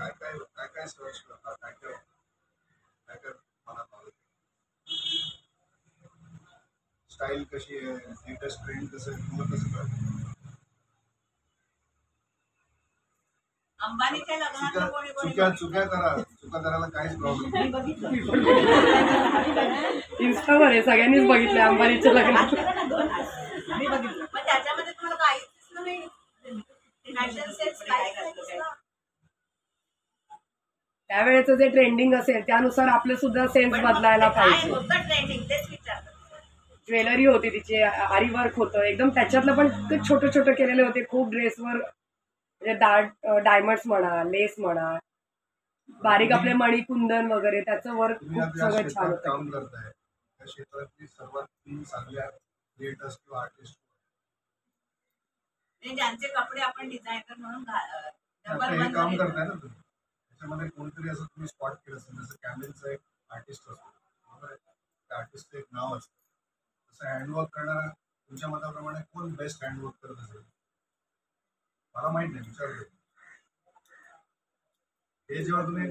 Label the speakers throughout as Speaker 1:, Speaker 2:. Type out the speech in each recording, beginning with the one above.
Speaker 1: काय काय काय काय सर्च करता, काय काय काय काय मला नॉलेज, स्टाईल कशी आहे, लेटेस्ट ट्रेंड कसं आहे, तुम्हाला कसं कळतं?
Speaker 2: अंबानीच्या लग्नात कोणी कोणी
Speaker 1: चुक्या चुक्या करा, चुका करायला काहीच प्रॉब्लेम नाही.
Speaker 3: इंस्टावर आहे, सगळ्यांनीच बघितलं अंबानीच्या लग्नात.
Speaker 2: मी बघितलं पण त्याच्यामध्ये तुम्हाला काहीच दिसलं नाही. फॅशन सेन्स काहीच नाही दिसलं.
Speaker 3: त्यावेळेचं जे ट्रेंडिंग असेल त्यानुसार आपले सुद्धा सेन्स
Speaker 2: पण मग
Speaker 3: बदलायला
Speaker 2: ते काय
Speaker 3: पाहिजे.
Speaker 2: होतं ट्रेंडिंग तेच विचारलं.
Speaker 3: ज्वेलरी होती तिची, आरी वर्क होतं एकदम, त्याच्यातलं पण ते छोटे छोटे केलेले होते खूप ड्रेसवर, म्हणजे डायमंड्स म्हणा, लेस म्हणा, बारीक आपले मणी कुंदन वगैरे, त्याचं वर्क
Speaker 1: तुम्ही
Speaker 3: खूप
Speaker 1: आता या
Speaker 3: सगळं छान
Speaker 1: क्षेत्रात
Speaker 3: होतं.
Speaker 1: काम करताय, त्या क्षेत्रातली सर्वात 3 चांगल्या क्रिएटर्स किंवा आर्टिस्ट
Speaker 2: म्हणजे ज्यांचे कपडे आपण डिझायनर म्हणून
Speaker 1: आता हे काम करताय ना तुम्ही, त्याच्यामध्ये कोणतरी असं तुम्ही स्पॉट केलं असेल, जसं कॅमेलचं एक आर्टिस्ट असतो, बरोबर आहे, त्या आर्टिस्टचं एक नाव असतं, तसं हँडवर्क करणारा तुमच्या मताप्रमाणे कोण बेस्ट हँडवर्क करत असेल? मला माहित नाही, विचारतो. हे जेव्हा तुम्ही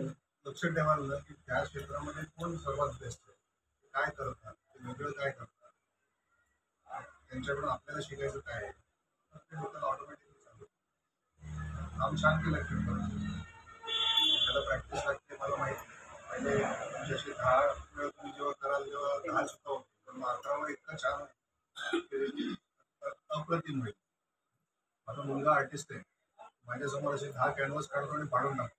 Speaker 1: लक्ष ठेवाल ना की त्या क्षेत्रामध्ये कोण सर्वात बेस्ट आहे, काय करतात, ते वेगळं काय करतात, त्यांच्याकडून आपल्याला शिकायचं काय आहे, तर ते डोक्याला ऑटोमॅटिकली चालू काम छान केलं की त्याला प्रॅक्टिस लागते. मला माहिती पहिले तुमच्याशी 10 वेळा तुम्ही जेव्हा कराल तेव्हा 10 चुका होतील, पण मग 11वा इतकं छान की अप्रतिम होईल. माझा मुलगा आर्टिस्ट आहे, माझ्यासमोर असे 10 कॅनव्हास काढतो आणि पाडून टाकतो.